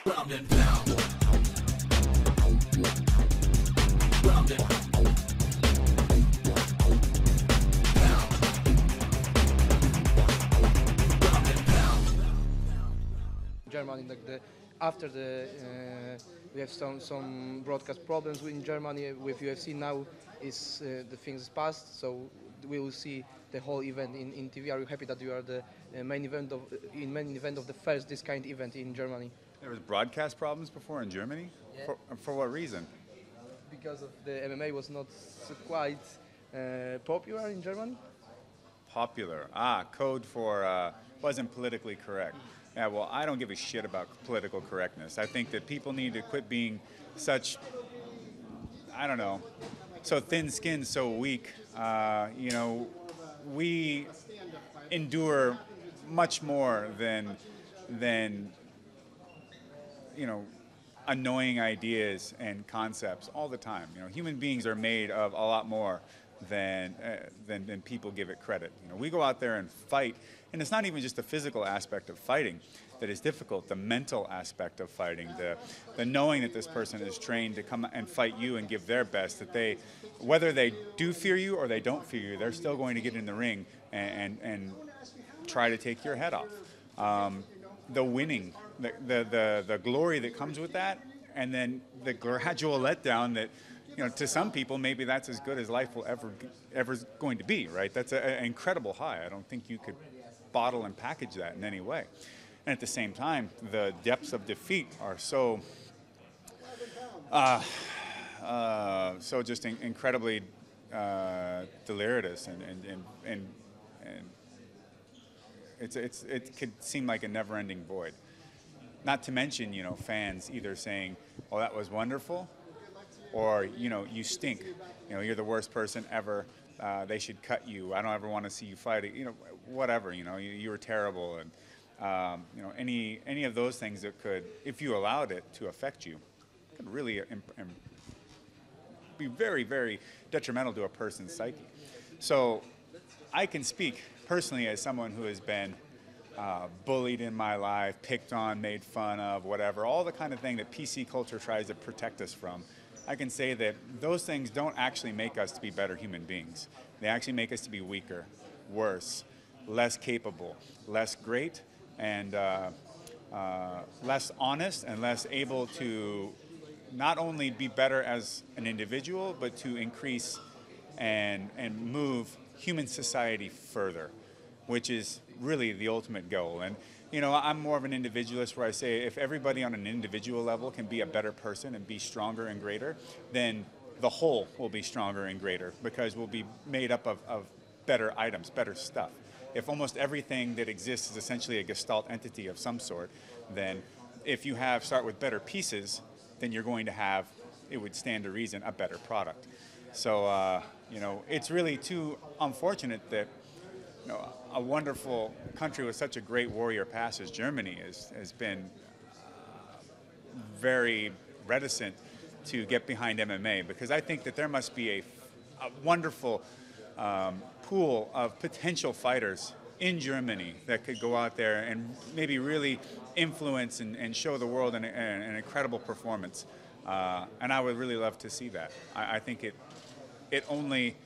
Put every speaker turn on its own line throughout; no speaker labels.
Ground and pound. Ground and pound. Ground and pound.
Germany, like after the we have some broadcast problems in Germany with UFC now is the things past, so we will see the whole event in TV. Are you happy that you are the main event of the first this kind event in Germany?
There was broadcast problems before in Germany?
Yeah.
For what reason?
Because of the MMA was not so quite popular in Germany.
Popular. Code for wasn't politically correct. Yeah, well, I don't give a shit about political correctness. I think that people need to quit being such, I don't know, so thin-skinned, so weak. We endure much more than annoying ideas and concepts all the time. Human beings are made of a lot more than people give it credit. We go out there and fight, and it's not even just the physical aspect of fighting that is difficult. The mental aspect of fighting, the knowing that this person is trained to come and fight you and give their best, that whether they do fear you or they don't fear you, they're still going to get in the ring and try to take your head off. The winning, the glory that comes with that, and then the gradual letdown that, to some people, maybe that's as good as life will ever going to be, right? That's an incredible high. I don't think you could bottle and package that in any way. And at the same time, the depths of defeat are so just incredibly delirious, and it could seem like a never-ending void. Not to mention, fans either saying, "Oh, that was wonderful," or you stink. You're the worst person ever. They should cut you. I don't ever want to see you fight. Whatever. You were terrible, and any of those things that could, if you allowed it to affect you, could really be very, very detrimental to a person's psyche. So, I can speak personally as someone who has been bullied in my life, picked on, made fun of, whatever, all the kind of thing that PC culture tries to protect us from. I can say that those things don't actually make us to be better human beings. They actually make us to be weaker, worse, less capable, less great, and less honest, and less able to not only be better as an individual, but to increase and move human society further, which is really the ultimate goal. And I'm more of an individualist, where I say if everybody on an individual level can be a better person and be stronger and greater, then the whole will be stronger and greater, because we'll be made up of better items, better stuff. If almost everything that exists is essentially a Gestalt entity of some sort, then if you start with better pieces, then you're going to have, it would stand to reason, a better product. So, it's really too unfortunate that a wonderful country with such a great warrior past as Germany has been very reticent to get behind MMA, because I think that there must be a wonderful pool of potential fighters in Germany that could go out there and maybe really influence and show the world an incredible performance. And I would really love to see that. I think it's only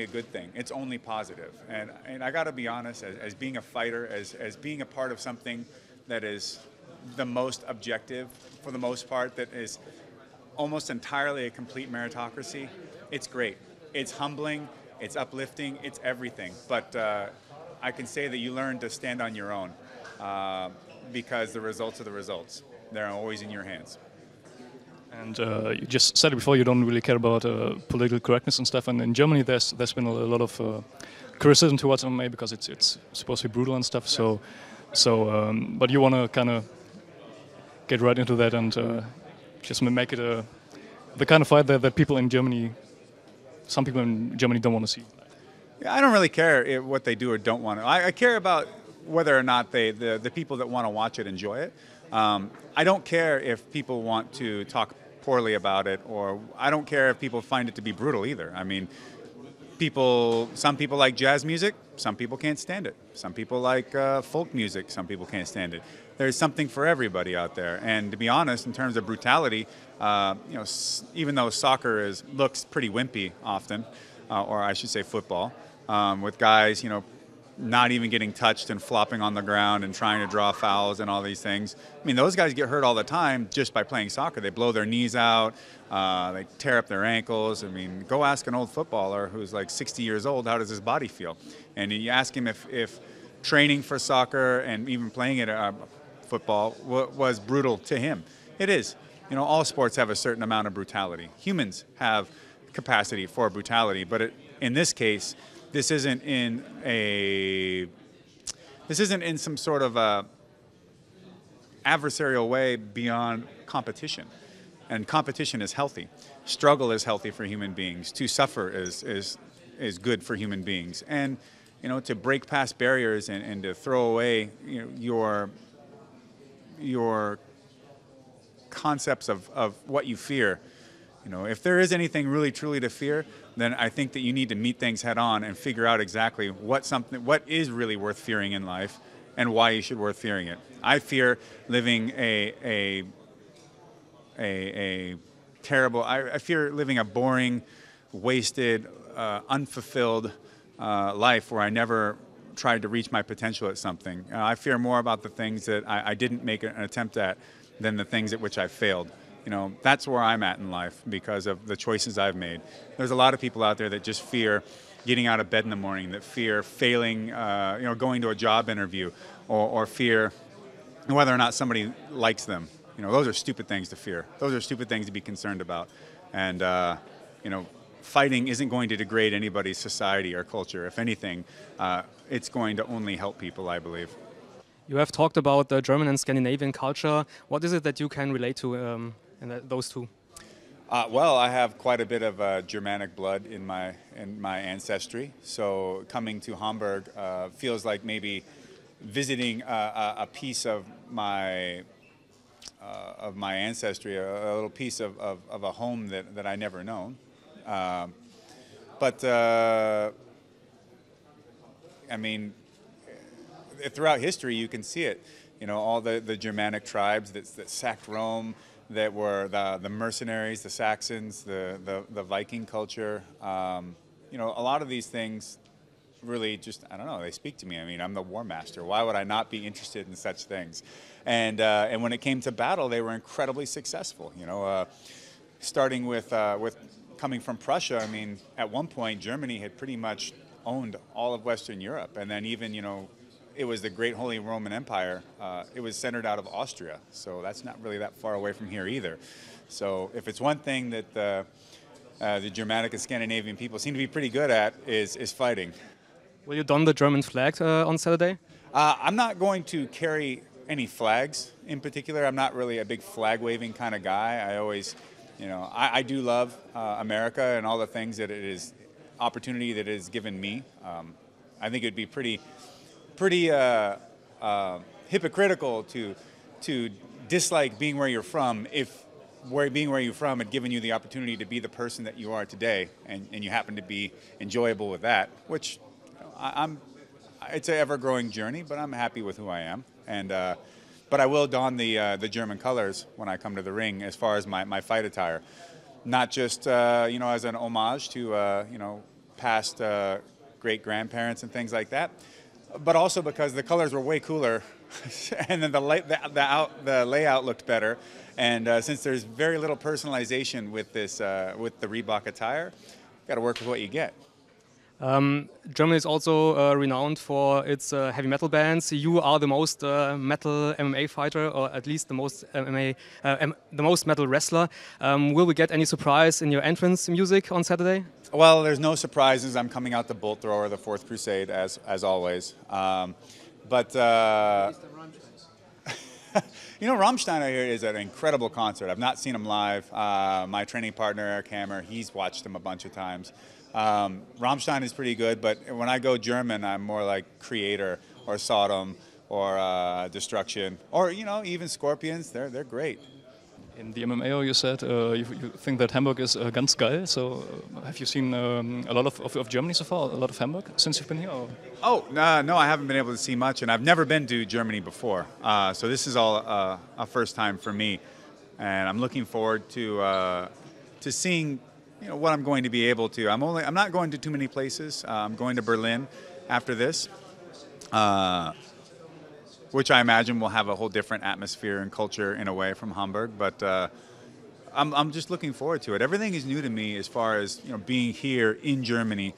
a good thing. It's only positive. And I got to be honest, as being a fighter, as being a part of something that is the most objective, for the most part, that is almost entirely a complete meritocracy, it's great. It's humbling, it's uplifting, it's everything. But I can say that you learn to stand on your own, because the results are the results. They're always in your hands.
And you just said it before, you don't really care about political correctness and stuff. And in Germany, there's been a lot of criticism towards MMA because it's supposed to be brutal and stuff. But you want to kind of get right into that and just make it the kind of fight that people in Germany, some people in Germany don't want to see.
Yeah, I don't really care what they do or don't want to. I care about whether or not the people that want to watch it enjoy it. I don't care if people want to talk poorly about it, or I don't care if people find it to be brutal either. I mean, some people like jazz music, some people can't stand it. Some people like folk music, some people can't stand it. there's something for everybody out there. And to be honest, in terms of brutality, even though soccer looks pretty wimpy often, or I should say football, with guys, not even getting touched and flopping on the ground and trying to draw fouls and all these things. I mean, those guys get hurt all the time just by playing soccer. They blow their knees out, they tear up their ankles. I mean, go ask an old footballer who's like 60 years old, how does his body feel? And you ask him if training for soccer and even playing it football was brutal to him. It is. All sports have a certain amount of brutality. Humans have capacity for brutality, but in this case, this isn't in some sort of a adversarial way beyond competition. And competition is healthy. Struggle is healthy for human beings. To suffer is good for human beings. And to break past barriers and to throw away your concepts of what you fear. If there is anything really truly to fear, then I think that you need to meet things head on and figure out exactly what is really worth fearing in life and why you should worth fearing it. I fear living a terrible. I fear living a boring, wasted, unfulfilled life where I never tried to reach my potential at something. I fear more about the things that I didn't make an attempt at than the things at which I failed. That's where I'm at in life because of the choices I've made. There's a lot of people out there that just fear getting out of bed in the morning, that fear failing, going to a job interview, or fear whether or not somebody likes them. Those are stupid things to fear. Those are stupid things to be concerned about. And, fighting isn't going to degrade anybody's society or culture. If anything, it's going to only help people, I believe.
You have talked about the German and Scandinavian culture. What is it that you can relate to in those two?
Well, I have quite a bit of Germanic blood in my ancestry. So coming to Hamburg feels like maybe visiting a piece of my ancestry, a little piece of a home that I never known. But I mean, throughout history, you can see it. All the Germanic tribes that sacked Rome, that were the mercenaries, the Saxons, the Viking culture. A lot of these things really just, I don't know, they speak to me. I mean, I'm the war master. Why would I not be interested in such things? And when it came to battle, they were incredibly successful. Starting with coming from Prussia, I mean, at one point, Germany had pretty much owned all of Western Europe. And then even, it was the Great Holy Roman Empire. It was centered out of Austria, so that's not really that far away from here either. So if it's one thing that the Germanic and Scandinavian people seem to be pretty good at is fighting.
Will you don the German flag on Saturday?
I'm not going to carry any flags in particular. I'm not really a big flag-waving kind of guy. I always, I do love America and all the things that opportunity that it has given me. I think it'd be pretty hypocritical to dislike being where you're from if being where you're from had given you the opportunity to be the person that you are today, and you happen to be enjoyable with that, which it's an ever-growing journey, but I'm happy with who I am. But I will don the German colors when I come to the ring as far as my fight attire. Not just, as an homage to, past great-grandparents and things like that, but also because the colors were way cooler, and then the layout looked better. And since there's very little personalization with the Reebok attire, you got to work with what you get.
Germany is also renowned for its heavy metal bands. You are the most metal MMA fighter, or at least the most the most metal wrestler. Will we get any surprise in your entrance music on Saturday?
Well, there's no surprises. I'm coming out the Bolt Thrower, the Fourth Crusade, as always. Rammstein here is an incredible concert. I've not seen them live. My training partner, Eric Hammer, he's watched them a bunch of times. Rammstein is pretty good, but when I go German, I'm more like Creator or Sodom or Destruction or even Scorpions. They're great.
In the MMAO, you said you think that Hamburg is ganz geil. So, have you seen a lot of Germany so far? A lot of Hamburg since you've been here? Or?
Oh, no, I haven't been able to see much, and I've never been to Germany before. So this is all a first time for me, and I'm looking forward to seeing, what I'm going to be able to. I'm not going to too many places. I'm going to Berlin after this, which I imagine will have a whole different atmosphere and culture in a way from Hamburg. But I'm just looking forward to it. Everything is new to me as far as being here in Germany.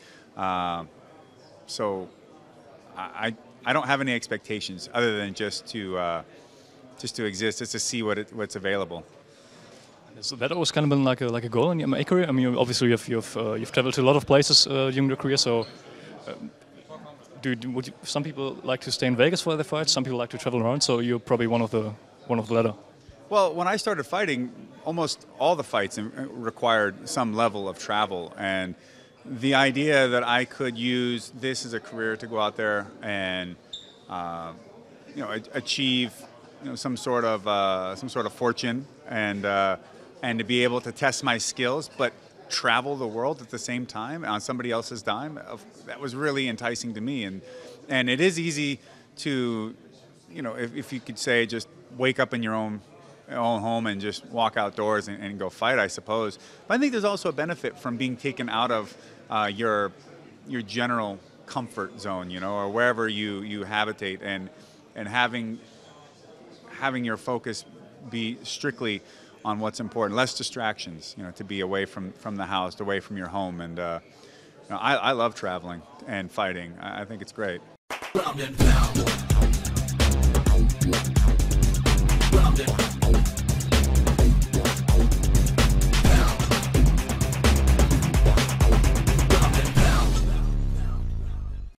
So I don't have any expectations other than just to exist, just to see what's available.
So that always kind of been like a goal in your MMA career. I mean, obviously you've traveled to a lot of places during your career. So. Some people like to stay in Vegas for their fights. Some people like to travel around. So you're probably one of the latter.
Well, when I started fighting, almost all the fights required some level of travel, and the idea that I could use this as a career to go out there and achieve some sort of fortune and to be able to test my skills, but travel the world at the same time on somebody else's dime, that was really enticing to me. And it is easy to, if you could say, just wake up in your own home and just walk outdoors and go fight, I suppose. But I think there's also a benefit from being taken out of your general comfort zone, or wherever you habitate, and having your focus be strictly on what's important, less distractions, to be away from the house, away from your home. And I love traveling and fighting. I think it's great.
Ground and pound. Ground and